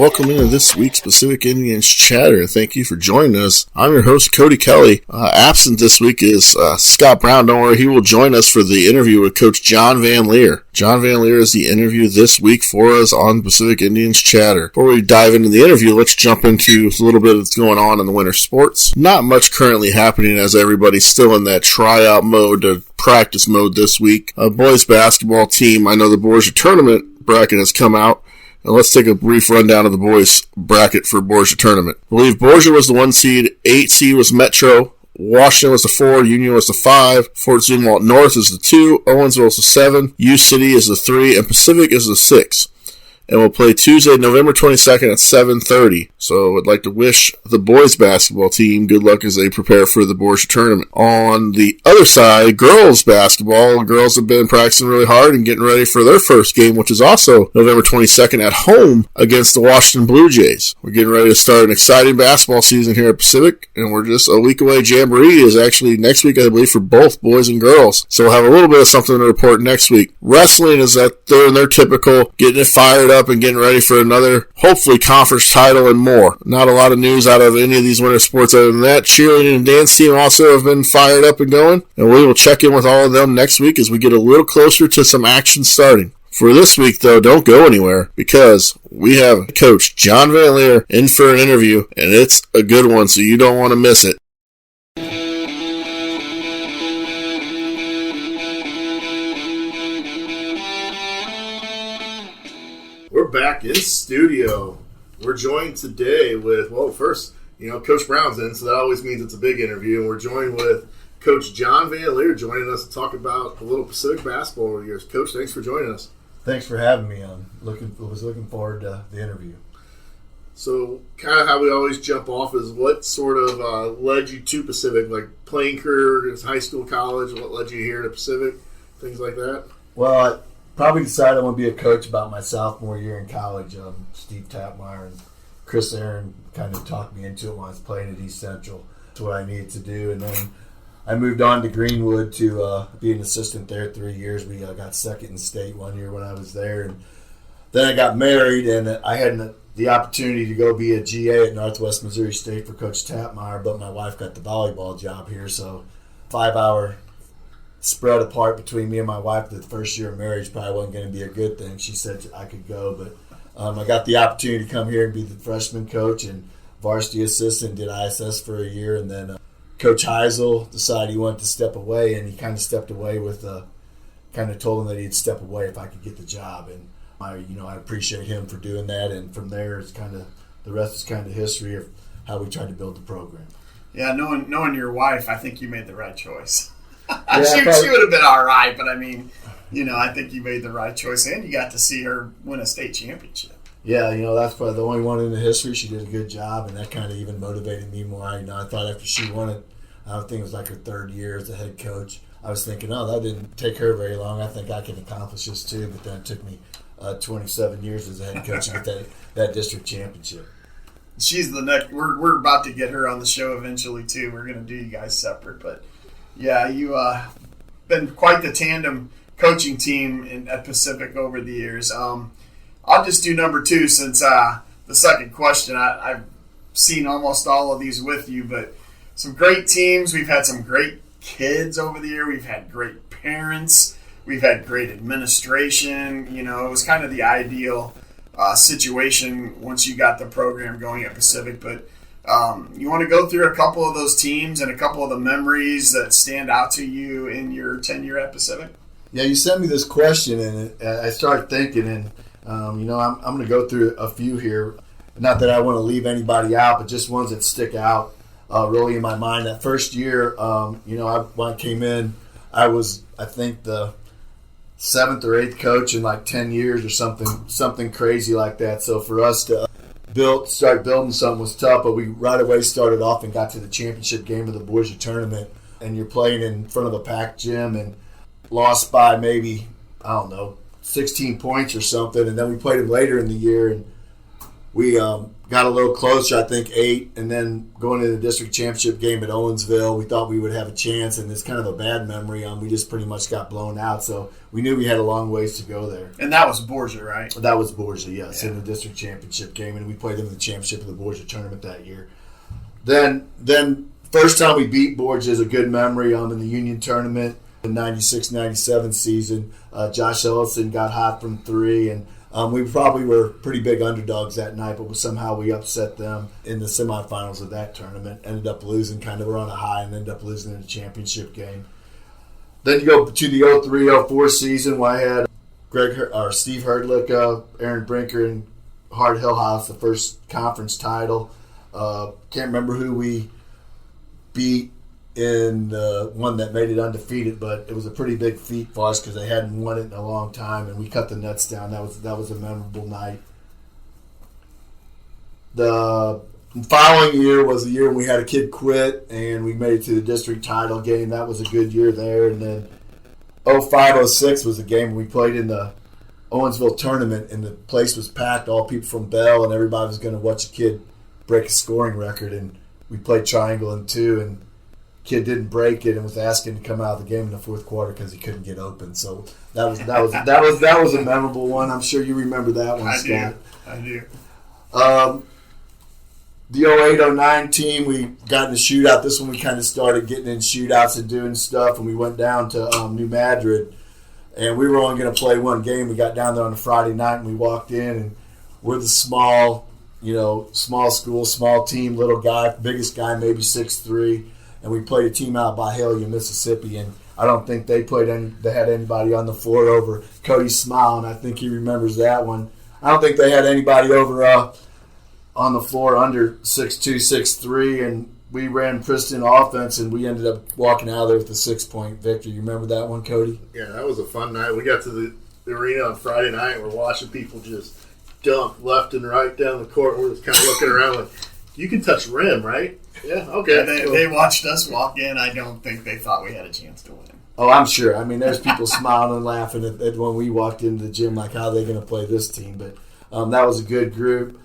welcome into this week's Pacific Indians Chatter. Thank you for joining us. I'm your host, Cody Kelly. Absent this week is Scott Brown. Don't worry, he will join us for the interview with Coach John VanLeer. John VanLeer is the interview this week for us on Pacific Indians Chatter. Before we dive into the interview, let's jump into a little bit of what's going on in the winter sports. Not much currently happening as everybody's still in that tryout mode, practice mode this week. Boys basketball team, I know the Borgia tournament bracket has come out. And let's take a brief rundown of the boys' bracket for Borgia tournament. I believe Borgia was the 1 seed, 8 seed was Metro, Washington was the 4, Union was the 5, Fort Zumwalt North is the 2, Owensville is the 7, U City is the 3, and Pacific is the 6. And we'll play Tuesday, November 22nd at 7:30. So I'd like to wish the boys basketball team good luck as they prepare for the Borgia tournament. On the other side, girls basketball. Girls have been practicing really hard and getting ready for their first game, which is also November 22nd at home against the Washington Blue Jays. We're getting ready to start an exciting basketball season here at Pacific, and we're just a week away. Jamboree is actually next week, I believe, for both boys and girls. So we'll have a little bit of something to report next week. Wrestling is that they're in their typical getting it fired up and getting ready for another, hopefully, conference title and more. Not a lot of news out of any of these winter sports other than that. Cheerleading and dance team also have been fired up and going, and we will check in with all of them next week as we get a little closer to some action starting. For this week, though, don't go anywhere because we have Coach John VanLeer in for an interview, and it's a good one, so you don't want to miss it. We're back in studio. We're joined today with, first, Coach Brown's in, so that always means it's a big interview. And we're joined with Coach John VanLeer joining us to talk about a little Pacific basketball over the years. Coach, thanks for joining us. Thanks for having me on. Was looking forward to the interview. So, kind of how we always jump off is what sort of led you to Pacific, like playing career, high school, college, what led you here to Pacific, things like that? Well, probably decided I want to be a coach about my sophomore year in college. Steve Tapmeyer and Chris Aaron kind of talked me into it when I was playing at East Central. That's what I needed to do. And then I moved on to Greenwood to be an assistant there 3 years. We got second in state 1 year when I was there. And then I got married, and I had the opportunity to go be a GA at Northwest Missouri State for Coach Tapmeyer, but my wife got the volleyball job here. So 5-hour spread apart between me and my wife the first year of marriage probably wasn't going to be a good thing. She said I could go, but I got the opportunity to come here and be the freshman coach and varsity assistant, did ISS for a year, and then Coach Heisel decided he wanted to step away, and he kind of stepped away with kind of told him that he'd step away if I could get the job, and I appreciate him for doing that, and from there it's kind of the rest is kind of history of how we tried to build the program. Yeah, knowing your wife, I think you made the right choice. Yeah, she would have been all right, but I think you made the right choice, and you got to see her win a state championship. Yeah, that's probably the only one in the history. She did a good job, and that kind of even motivated me more. I thought after she won it, I think it was like her third year as a head coach, I was thinking, that didn't take her very long. I think I can accomplish this too, but then it took me 27 years as a head coach to get that district championship. She's the next. We're about to get her on the show eventually too. We're going to do you guys separate, but yeah, you been quite the tandem coaching team at Pacific over the years. I'll just do number 2 since the second question. I've seen almost all of these with you, but some great teams. We've had some great kids over the year. We've had great parents. We've had great administration. It was kind of the ideal situation once you got the program going at Pacific. But you want to go through a couple of those teams and a couple of the memories that stand out to you in your tenure at Pacific? Yeah, you sent me this question, and I started thinking, and I'm going to go through a few here. Not that I want to leave anybody out, but just ones that stick out really in my mind. That first year, when I came in, I was, I think, the 7th or 8th coach in like 10 years or something crazy like that. So for us to start building something was tough, but we right away started off and got to the championship game of the Borgia tournament, and you're playing in front of a packed gym and lost by maybe, 16 points or something, and then we played them later in the year, and we got a little closer, I think 8, and then going to the district championship game at Owensville, we thought we would have a chance, and it's kind of a bad memory. We just pretty much got blown out, so we knew we had a long ways to go there. And that was Borgia, right? That was Borgia, yes, in the district championship game, and we played them in the championship of the Borgia tournament that year. Then first time we beat Borgia is a good memory in the Union tournament in 96-97 season. Josh Ellison got hot from 3, and we probably were pretty big underdogs that night, but somehow we upset them in the semifinals of that tournament. Ended up losing, kind of were on a high, and ended up losing in the championship game. Then you go to the 03-04 season where I had Steve Herdlick, Aaron Brinker, and Hart Hillhouse, the first conference title. Can't remember who we beat in the one that made it undefeated, but it was a pretty big feat for us because they hadn't won it in a long time, and we cut the nets down. That was a memorable night. The following year was the year when we had a kid quit, and we made it to the district title game. That was a good year there. And then 05-06 was the game we played in the Owensville tournament, and the place was packed, all people from Bell, and everybody was going to watch a kid break a scoring record. And we played triangle in 2, and kid didn't break it and was asking to come out of the game in the fourth quarter because he couldn't get open. So that was a memorable one. I'm sure you remember that one, Scott. I do. The 08-09 team, we got in a shootout. This one we kind of started getting in shootouts and doing stuff, and we went down to New Madrid, and we were only going to play one game. We got down there on a Friday night, and we walked in, and we're the small school, small team, little guy, biggest guy maybe 6'3", and we played a team out by Hialeah, Mississippi, and I don't think they had anybody on the floor over Cody Smile, and I think he remembers that one. I don't think they had anybody over on the floor under 6'2", 6'3", and we ran Princeton offense, and we ended up walking out of there with a 6-point victory. You remember that one, Cody? Yeah, that was a fun night. We got to the arena on Friday night, and we're watching people just dump left and right down the court. We're just kind of looking around like, you can touch rim, right? Yeah, okay. Yeah, they watched us walk in. I don't think they thought we had a chance to win. Oh, I'm sure. I mean, there's people smiling and laughing at when we walked into the gym, like, how are they going to play this team? But that was a good group.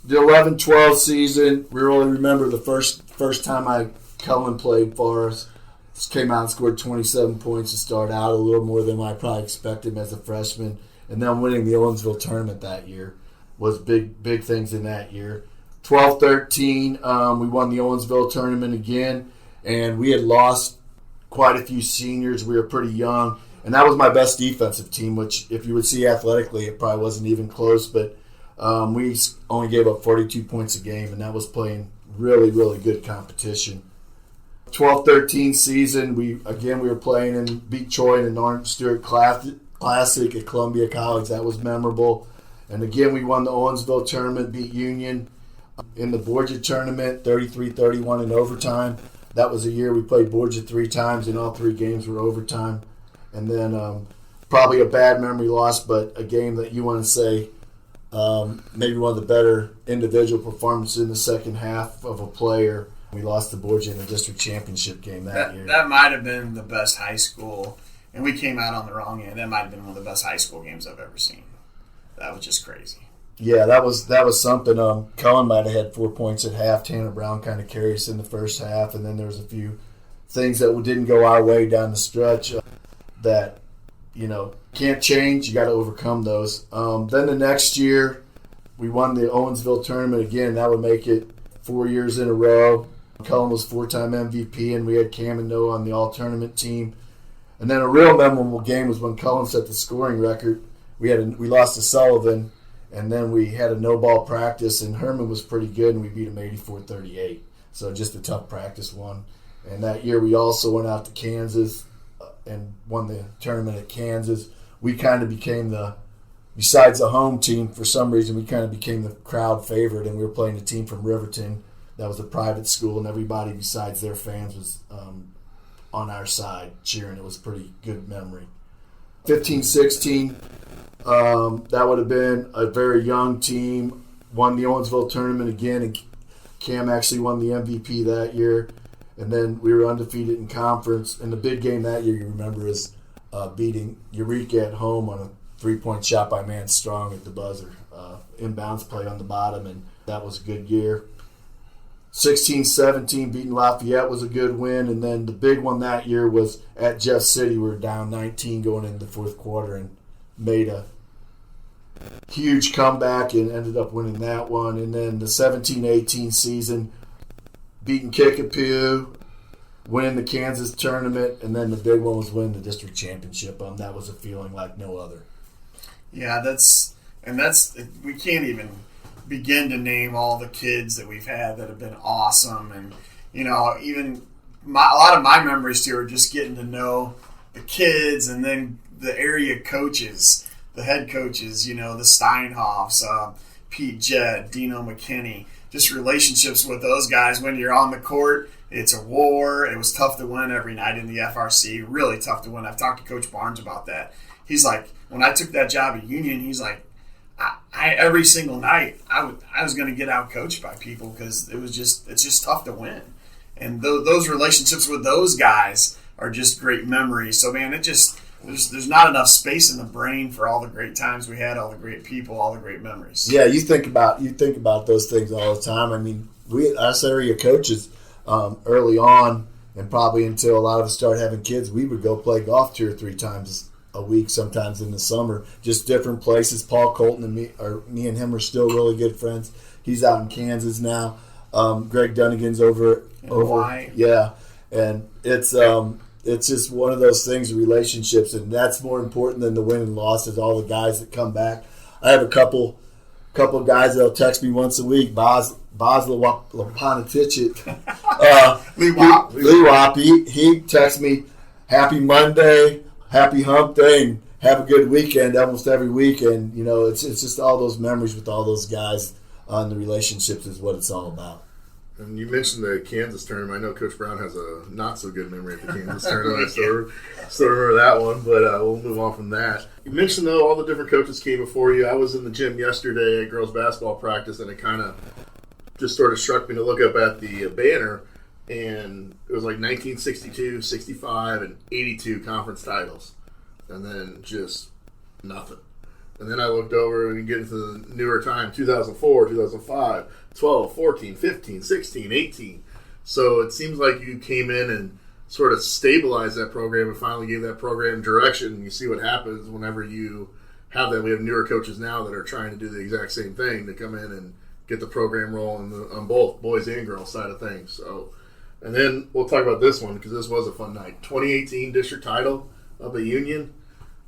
The 11-12 season, we really remember the first time Cullen played for us. Just came out and scored 27 points to start out, a little more than I probably expected him as a freshman. And then winning the Owensville tournament that year was big things in that year. 12-13, we won the Owensville tournament again, and we had lost quite a few seniors. We were pretty young, and that was my best defensive team, which if you would see athletically, it probably wasn't even close, but we only gave up 42 points a game, and that was playing really, really good competition. 12-13 season, we were playing and beat Troy in the Norton Stewart Classic at Columbia College. That was memorable. And again, we won the Owensville tournament, beat Union in the Borgia tournament, 33-31 in overtime. That was a year we played Borgia 3 times, and all 3 games were overtime. And then probably a bad memory loss, but a game that you want to say maybe one of the better individual performances in the second half of a player. We lost to Borgia in the district championship game that year. That might have been the best high school, and we came out on the wrong end. That might have been one of the best high school games I've ever seen. That was just crazy. Yeah, that was something. Cullen might have had 4 points at half. Tanner Brown kind of carried us in the first half, and then there was a few things that didn't go our way down the stretch that, can't change. You got to overcome those. Then the next year, we won the Owensville tournament again. That would make it 4 years in a row. Cullen was 4-time MVP, and we had Cam and Noah on the all-tournament team. And then a real memorable game was when Cullen set the scoring record. We lost to Sullivan, and then we had a no-ball practice, and Herman was pretty good, and we beat him 84-38. So just a tough practice one. And that year we also went out to Kansas and won the tournament at Kansas. We kind of became besides the home team, for some reason, we kind of became the crowd favorite, and we were playing a team from Riverton that was a private school, and everybody besides their fans was on our side cheering. It was a pretty good memory. 15-16, that would have been a very young team, won the Owensville tournament again, and Cam actually won the MVP that year. And then we were undefeated in conference. And the big game that year, you remember, is beating Eureka at home on 3-point shot by Man Strong at the buzzer. Inbounds play on the bottom, and that was a good year. 16-17 beating Lafayette was a good win, and then the big one that year was at Jeff City. We were down 19 going into the fourth quarter and made a huge comeback and ended up winning that one. And then the 17-18 season, beating Kickapoo, winning the Kansas tournament, and then the big one was winning the district championship. That was a feeling like no other. Yeah, we can't even begin to name all the kids that we've had that have been awesome. And, even a lot of my memories too are just getting to know the kids and then the area coaches, the head coaches, the Steinhoffs, Pete Jett, Dino McKinney, just relationships with those guys. When you're on the court, it's a war. It was tough to win every night in the FRC, really tough to win. I've talked to Coach Barnes about that. He's like, when I took that job at Union, he's like, every single night I was going to get out coached by people because it's just tough to win. And those relationships with those guys are just great memories. So man, there's not enough space in the brain for all the great times we had, all the great people, all the great memories. Yeah, you think about those things all the time. I mean, us area coaches early on, and probably until a lot of us started having kids, we would go play golf 2 or 3 times a week, sometimes in the summer, just different places. Paul Colton and me and him are still really good friends. He's out in Kansas now. Greg Dunnigan's over. Hawaii. Yeah, and it's just one of those things, relationships, and that's more important than the win and loss. Is all the guys that come back. I have a couple guys that'll text me once a week. Boz Lepanatich, Lee Wap. He texts me, "Happy Monday, happy hump day, and have a good weekend," almost every weekend. It's just all those memories with all those guys, and the relationships is what it's all about. And you mentioned the Kansas tournament. I know Coach Brown has a not-so-good memory of the Kansas tournament. I still remember that one, but we'll move on from that. You mentioned, though, all the different coaches came before you. I was in the gym yesterday at girls' basketball practice, and it kind of just sort of struck me to look up at the banner, and it was like 1962, 65, and 82 conference titles, and then just nothing. And then I looked over and get into the newer time, 2004, 2005, 12, 14, 15, 16, 18. So it seems like you came in and sort of stabilized that program and finally gave that program direction. And you see what happens whenever you have that. We have newer coaches now that are trying to do the exact same thing, to come in and get the program rolling on both boys and girls side of things. So, and then we'll talk about this one because this was a fun night. 2018 district title up at Union.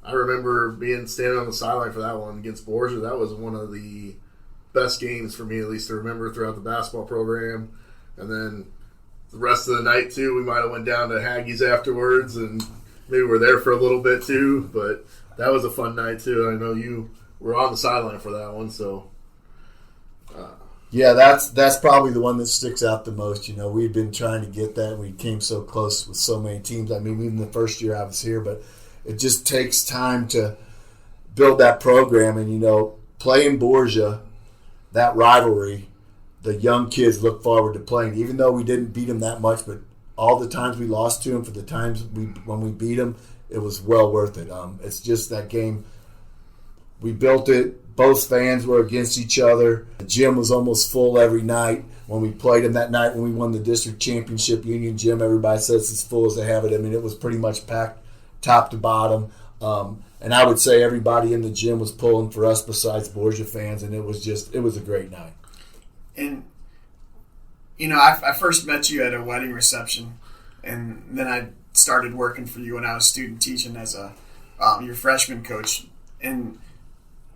I remember standing on the sideline for that one against Borgia. That was one of the best games for me, at least, to remember throughout the basketball program. And then the rest of the night, too, we might have went down to Haggie's afterwards and maybe were there for a little bit, too. But that was a fun night, too. I know you were on the sideline for that one, so. Yeah, that's probably the one that sticks out the most. We've been trying to get that. We came so close with so many teams. I mean, even the first year I was here, but it just takes time to build that program. And, playing Borgia, that rivalry, the young kids look forward to playing. Even though we didn't beat them that much, but all the times we lost to them, for the times when we beat them, it was well worth it. It's just that game. We built it. Both fans were against each other. The gym was almost full every night. When we played them that night, when we won the district championship, Union Gym, everybody says it's full as they have it. I mean, it was pretty much packed top to bottom. And I would say everybody in the gym was pulling for us besides Borgia fans, and it was a great night. And, I first met you at a wedding reception, and then I started working for you when I was student teaching as your freshman coach. And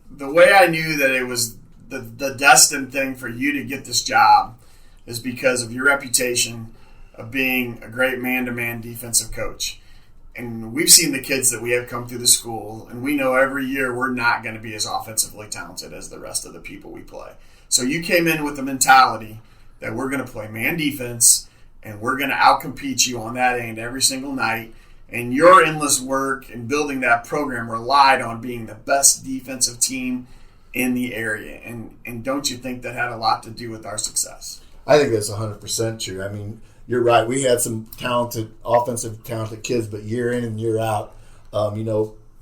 the way I knew that it was the destined thing for you to get this job is because of your reputation of being a great man-to-man defensive coach. And we've seen the kids that we have come through the school, and we know every year we're not going to be as offensively talented as the rest of the people we play. So you came in with the mentality that we're going to play man defense, and we're going to outcompete you on that end every single night. And your endless work in building that program relied on being the best defensive team in the area. And don't you think that had a lot to do with our success? I think that's 100% true. I mean, you're right. We had some talented kids, but year in and year out,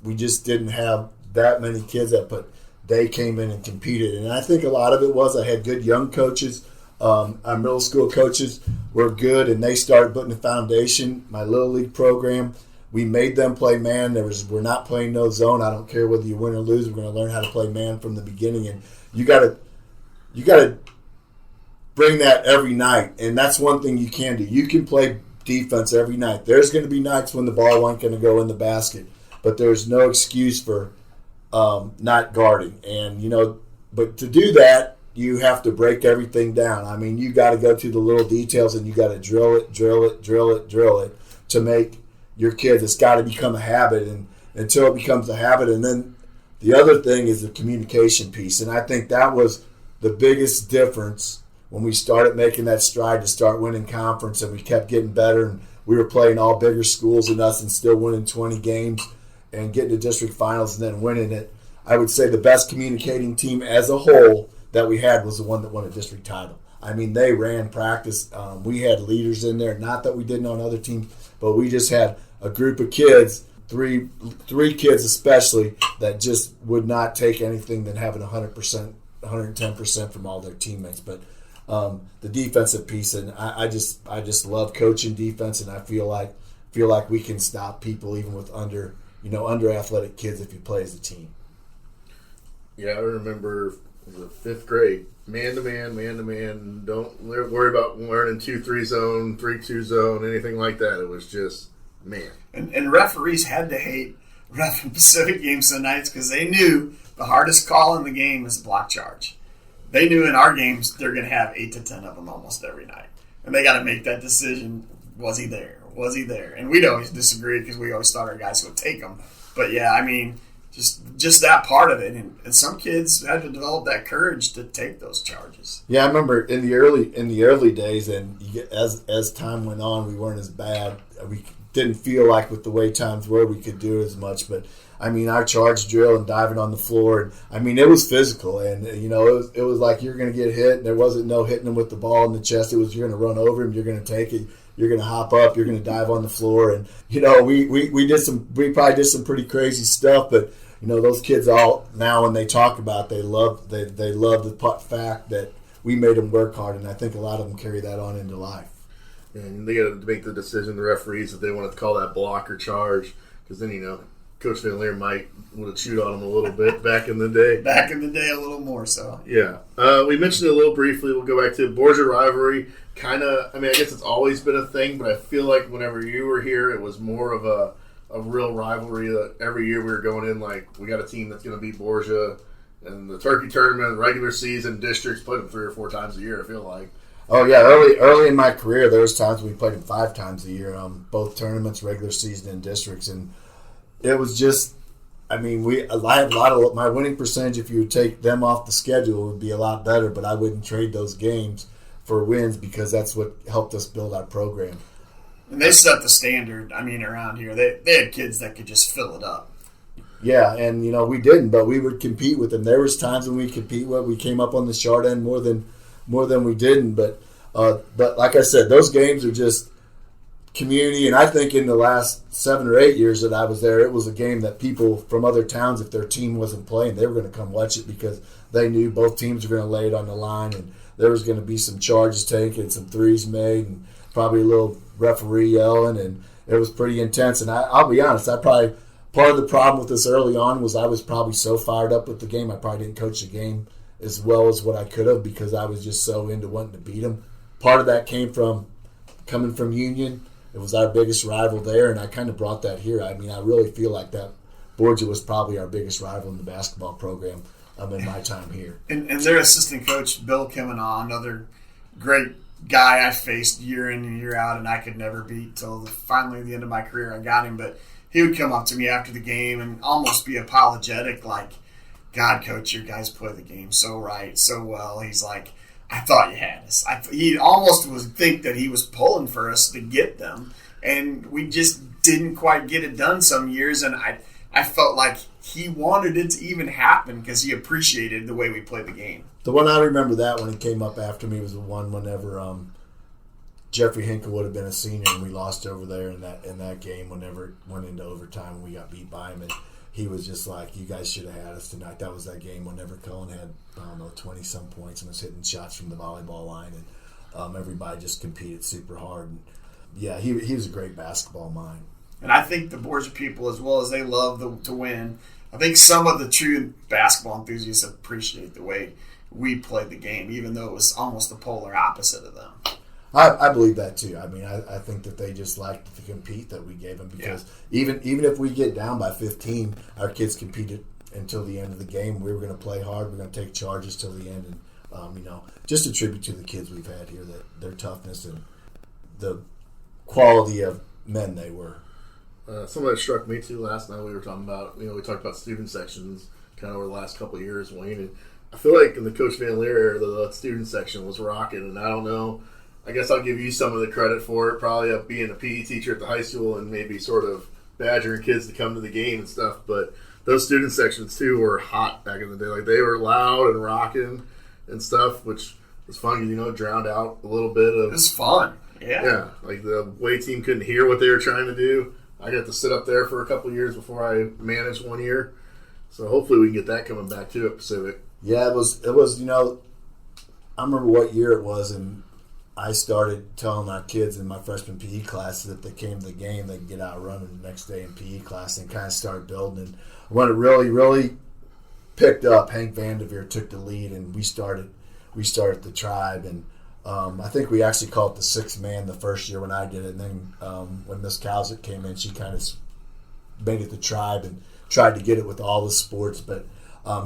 we just didn't have that many kids but they came in and competed. And I think a lot of it was I had good young coaches. Our middle school coaches were good, and they started putting the foundation. My little league program, we made them play man. We're not playing no zone. I don't care whether you win or lose. We're going to learn how to play man from the beginning. And you got to bring that every night. And that's one thing you can do. You can play defense every night. There's going to be nights when the ball ain't going to go in the basket, but there's no excuse for not guarding. And but to do that, you have to break everything down. I mean, you got to go to the little details, and you got to drill it to make your kids. It's got to become a habit, and until it becomes a habit. And then the other thing is the communication piece, and I think that was the biggest difference when we started making that stride to start winning conference, and we kept getting better, and we were playing all bigger schools than us and still winning 20 games and getting to district finals and then winning it. I would say the best communicating team as a whole that we had was the one that won a district title. I mean, they ran practice. We had leaders in there, not that we didn't on other teams, but we just had a group of kids, three kids especially, that just would not take anything than having 100%, 110% from all their teammates. But the defensive piece, and I just love coaching defense, and I feel like we can stop people even with under athletic kids if you play as a team. Yeah, I remember the 5th grade, man-to-man. Don't worry about learning 2-3 zone, 3-2 zone, anything like that. It was just man. And referees had to hate ref in Pacific games some nights because they knew the hardest call in the game is block charge. They knew in our games they're going to have 8 to 10 of them almost every night. And they got to make that decision, was he there? Was he there? And we'd always disagree because we always thought our guys would take them. But, yeah, I mean, just that part of it. And some kids had to develop that courage to take those charges. Yeah, I remember in the early days, and as time went on, we weren't as bad. We didn't feel like with the way times were we could do as much. But, I mean, our charge drill and diving on the floor, and I mean, it was physical. And, it was like you're going to get hit. There wasn't no hitting them with the ball in the chest. It was you're going to run over him, you're going to take it. You're going to hop up. You're going to dive on the floor, and we probably did some pretty crazy stuff. But those kids all now when they talk about, they love the fact that we made them work hard, and I think a lot of them carry that on into life. And they got to make the decision, the referees, if they want to call that block or charge, because then Coach VanLeer would have chewed on them a little bit back in the day. Back in the day, a little more so. Yeah. We mentioned it a little briefly. We'll go back to Borgia rivalry. I guess it's always been a thing, but I feel like whenever you were here, it was more of a real rivalry. That every year we were going in like, we got a team that's going to beat Borgia, and the turkey tournament, regular season, districts, played them 3 or 4 times a year, I feel like. Oh, yeah. Early in my career, there was times we played them 5 times a year, both tournaments, regular season, and districts. And it was just, I had a lot of my winning percentage, if you would take them off the schedule, would be a lot better, but I wouldn't trade those games for wins because that's what helped us build our program. And they set the standard, around here. They had kids that could just fill it up. Yeah, and, we didn't, but we would compete with them. There was times when we we came up on the short end more than we didn't. But like I said, those games are just community. And I think in the last 7 or 8 years that I was there, it was a game that people from other towns, if their team wasn't playing, they were going to come watch it because they knew both teams were going to lay it on the line, and there was going to be some charges taken, some threes made, and probably a little referee yelling, and it was pretty intense. And I'll be honest, part of the problem with this early on was I was probably so fired up with the game, I probably didn't coach the game as well as what I could have because I was just so into wanting to beat them. Part of that came from coming from Union. It was our biggest rival there, and I kind of brought that here. I really feel like that Borgia was probably our biggest rival in the basketball program in my time here. And their assistant coach, Bill Kimenaw, another great guy I faced year in and year out, and I could never beat till finally the end of my career I got him. But he would come up to me after the game and almost be apologetic, like, God, Coach, your guys play the game so right, so well. He's like, I thought you had us. He almost would think that he was pulling for us to get them, and we just didn't quite get it done some years, and I felt like he wanted it to even happen because he appreciated the way we played the game. The one I remember that when he came up after me was the one whenever Jeffrey Hinkle would have been a senior and we lost over there in that game whenever it went into overtime and we got beat by him. And he was just like, you guys should have had us tonight. That was that game whenever Cullen had, 20-some points and was hitting shots from the volleyball line. And everybody just competed super hard. And, yeah, he was a great basketball mind. And I think the Borgia people, as well as they love to win, I think some of the true basketball enthusiasts appreciate the way we played the game, even though it was almost the polar opposite of them. I believe that too. I mean, I think that they just liked the compete that we gave them because even if we get down by 15, our kids competed until the end of the game. We were going to play hard. We're going to take charges till the end, and just a tribute to the kids we've had here, that their toughness and the quality of men they were. Something that struck me too last night, we were talking about, we talked about student sections kind of over the last couple of years, Wayne, and I feel like in the Coach VanLeer era, the student section was rocking, and I don't know, I guess I'll give you some of the credit for it, probably of being a PE teacher at the high school and maybe sort of badgering kids to come to the game and stuff, but those student sections too were hot back in the day. Like, they were loud and rocking and stuff, which was fun, drowned out a little bit of... It was fun. Yeah, like the way team couldn't hear what they were trying to do. I got to sit up there for a couple of years before I managed one year. So hopefully we can get that coming back too at Pacific. Yeah, it was. I remember what year it was, and I started telling our kids in my freshman PE class that if they came to the game, they could get out running the next day in PE class, and kind of started building. And when it really, really picked up, Hank VanLeer took the lead, and we started the tribe. And I think we actually called it the sixth man the first year when I did it. And then when Miss Cowsick came in, she kind of made it the tribe and tried to get it with all the sports. But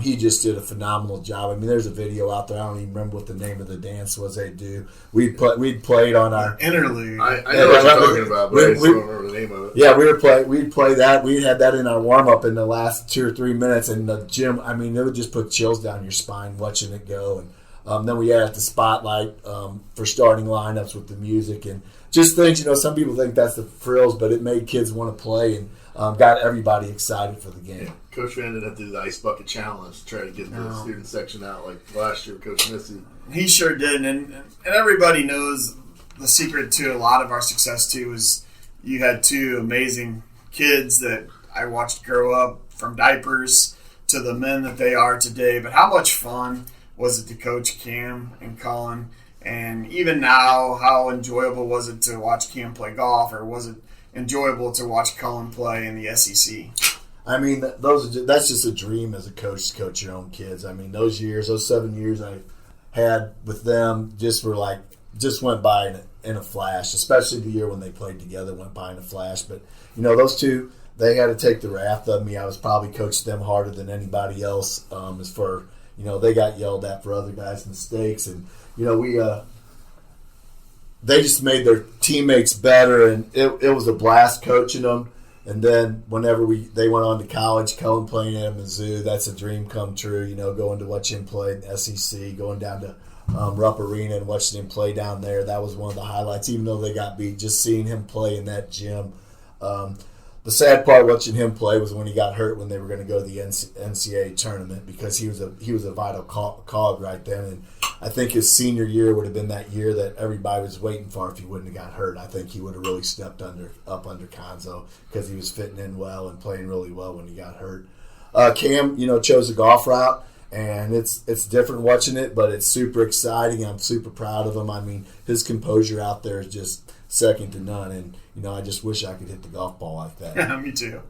he just did a phenomenal job. I mean, there's a video out there. I don't even remember what the name of the dance was they do. We'd played on our interlude. I know what you're talking about, but I just don't remember the name of it. Yeah, we'd play that. We had that in our warm-up in the last 2 or 3 minutes. And the gym, I mean, it would just put chills down your spine watching it go. And then we added the spotlight for starting lineups with the music and just things. Some people think that's the frills, but it made kids want to play and got everybody excited for the game. Yeah. Coach Van didn't have to do the ice bucket challenge to try to get the student section out like last year with Coach Missy. He sure did, and everybody knows the secret to a lot of our success too is you had two amazing kids that I watched grow up from diapers to the men that they are today. But how much fun was it to coach Cam and Colin? And even now, how enjoyable was it to watch Cam play golf, or was it enjoyable to watch Colin play in the SEC? I mean, that's just a dream as a coach to coach your own kids. I mean, those 7 years I had with them just went by in a flash, especially the year when they played together went by in a flash. But, those two, they had to take the wrath of me. I was probably coaching them harder than anybody else as for, they got yelled at for other guys' mistakes. And, they just made their teammates better, and it was a blast coaching them. And then whenever they went on to college, Cullen playing at Mizzou, that's a dream come true, going to watch him play in the SEC, going down to Rupp Arena and watching him play down there. That was one of the highlights, even though they got beat, just seeing him play in that gym. The sad part watching him play was when he got hurt when they were going to go to the NCAA tournament, because he was a vital cog right then. And I think his senior year would have been that year that everybody was waiting for if he wouldn't have got hurt. I think he would have really stepped up under Conzo because he was fitting in well and playing really well when he got hurt. Cam, chose a golf route, and it's different watching it, but it's super exciting. I'm super proud of him. I mean, his composure out there is just second to none, and I just wish I could hit the golf ball like that. Yeah, me too.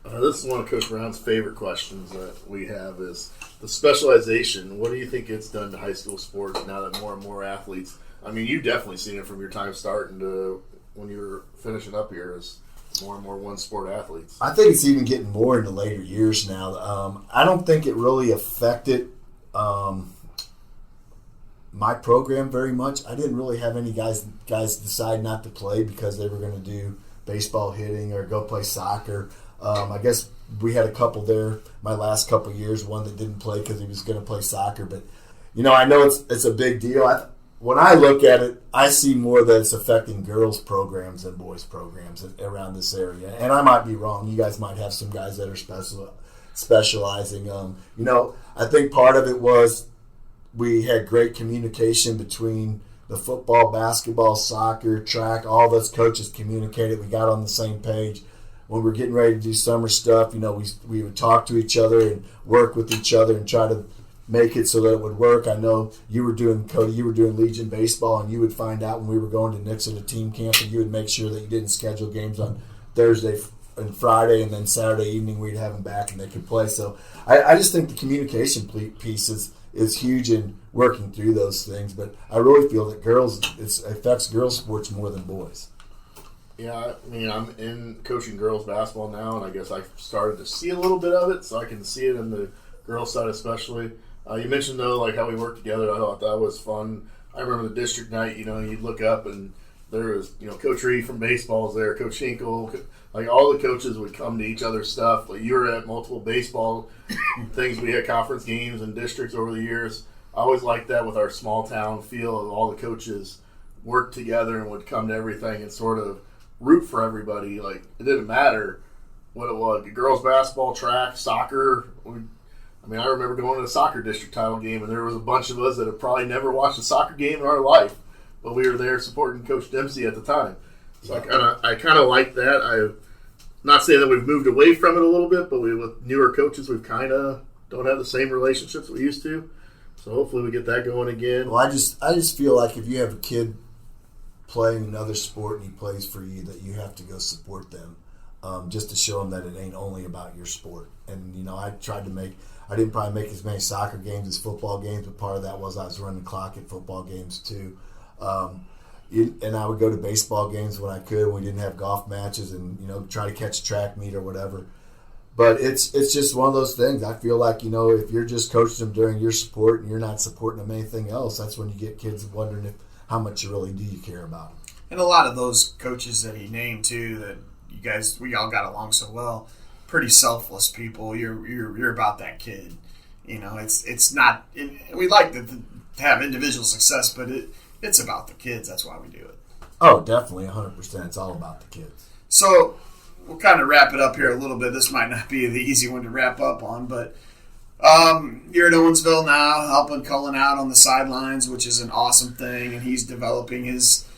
This is one of Coach Brown's favorite questions that we have is the specialization. What do you think it's done to high school sports now that more and more athletes? I mean, you've definitely seen it from your time starting to when you were finishing up here as more and more one-sport athletes. I think it's even getting more in the later years now. I don't think it really affected my program very much. I didn't really have any guys decide not to play because they were going to do baseball hitting or go play soccer. I guess we had a couple there my last couple of years, one that didn't play because he was going to play soccer. But, I know it's a big deal. When I look at it, I see more that it's affecting girls' programs than boys' programs around this area. And I might be wrong. You guys might have some guys that are specializing. I think part of it was we had great communication between the football, basketball, soccer, track. All those coaches communicated. We got on the same page. when we're getting ready to do summer stuff, we would talk to each other and work with each other and try to make it so that it would work. I know Cody, you were doing Legion baseball, and you would find out when we were going to Nixon at team camp, and you would make sure that you didn't schedule games on Thursday and Friday, and then Saturday evening we'd have them back and they could play. So I just think the communication piece is huge in working through those things. But I really feel that it affects girls sports more than boys. Yeah, I mean, I'm in coaching girls basketball now, and I guess I've started to see a little bit of it, so I can see it in the girls side especially. You mentioned, though, like how we worked together. I thought that was fun. I remember the district night, you'd look up and there was, Coach Reed from baseball was there, Coach Hinkle, like all the coaches would come to each other's stuff. Like you were at multiple baseball things. We had conference games and districts over the years. I always liked that with our small town feel of all the coaches worked together and would come to everything and sort of root for everybody. Like it didn't matter what it was. Girls basketball, track, soccer. I remember going to a soccer district title game, and there was a bunch of us that had probably never watched a soccer game in our life, but we were there supporting Coach Dempsey at the time. So I kind of like that. I'm not saying that we've moved away from it a little bit, but with newer coaches, we've kind of don't have the same relationships we used to. So hopefully we get that going again. Well, I just feel like if you have a kid playing another sport and he plays for you, that you have to go support them, just to show them that it ain't only about your sport. And I didn't probably make as many soccer games as football games, but part of that was I was running the clock at football games too. And I would go to baseball games when I could, when we didn't have golf matches, and try to catch a track meet or whatever. But it's just one of those things. I feel like if you're just coaching them during your sport and you're not supporting them anything else, that's when you get kids wondering how much you really do care about them. And a lot of those coaches that he named too, that we all got along so well, pretty selfless people. You're about that kid. It's not. We like to have individual success, but it's about the kids. That's why we do it. Oh, definitely, 100%. It's all about the kids. So we'll kind of wrap it up here a little bit. This might not be the easy one to wrap up on, but you're at Owensville now, helping Cullen out on the sidelines, which is an awesome thing, and he's developing his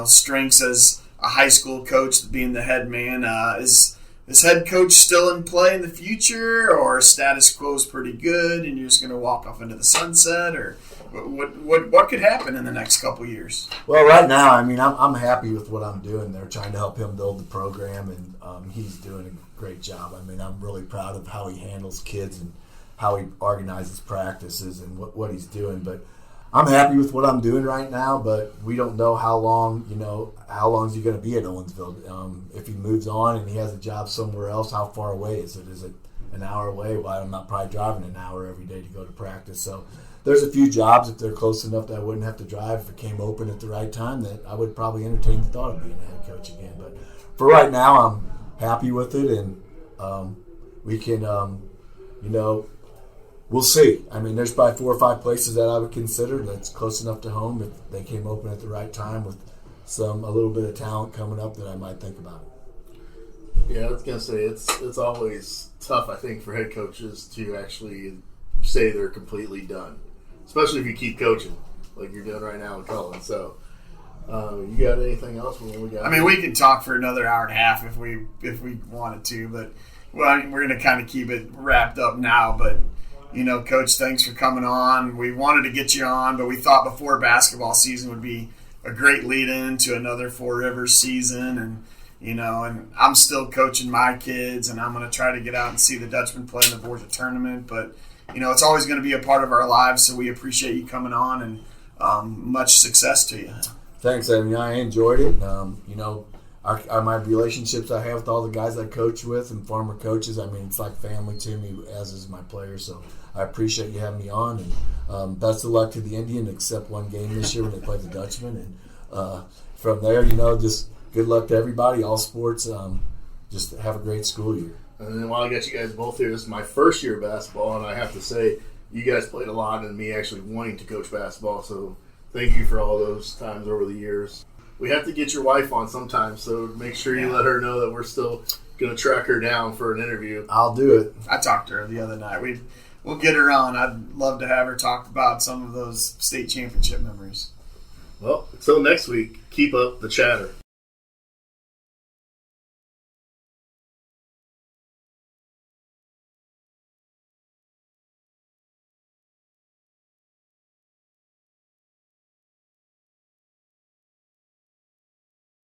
strengths as a high school coach, being the head man. Is head coach still in play in the future, or status quo is pretty good and you're just going to walk off into the sunset, or what could happen in the next couple years? Well, right now, I'm happy with what I'm doing. They're trying to help him build the program, and he's doing a great job. I'm really proud of how he handles kids and how he organizes practices and what he's doing. But I'm happy with what I'm doing right now, but we don't know how long is he going to be at Owensville. If he moves on and he has a job somewhere else, how far away is it? Is it an hour away? Well, I'm not probably driving an hour every day to go to practice. So there's a few jobs, if they're close enough that I wouldn't have to drive, if it came open at the right time, that I would probably entertain the thought of being a head coach again. But for right now, I'm happy with it, and we can, we'll see. There's probably 4 or 5 places that I would consider that's close enough to home if they came open at the right time with a little bit of talent coming up that I might think about it. Yeah, I was gonna say it's always tough, I think, for head coaches to actually say they're completely done, especially if you keep coaching like you're doing right now with Cullen. So, you got anything else? We could talk for another hour and a half if we wanted to, but we're going to kind of keep it wrapped up now. But Coach, thanks for coming on. We wanted to get you on, but we thought before basketball season would be a great lead-in to another Four Rivers season. And, and I'm still coaching my kids, and I'm going to try to get out and see the Dutchman play in the Borgia tournament. But, it's always going to be a part of our lives, so we appreciate you coming on, and much success to you. Thanks. I enjoyed it. My relationships I have with all the guys I coach with and former coaches, it's like family to me, as is my players. So I appreciate you having me on, and best of luck to the Indian, except one game this year when they play the Dutchman. And from there, just good luck to everybody, all sports. Just have a great school year. And then while I got you guys both here, this is my first year of basketball, and I have to say, you guys played a lot in me actually wanting to coach basketball. So thank you for all those times over the years. We have to get your wife on sometime, so make sure you let her know that we're still going to track her down for an interview. I'll do it. I talked to her the other night. We'll get her on. I'd love to have her talk about some of those state championship memories. Well, until next week, keep up the chatter.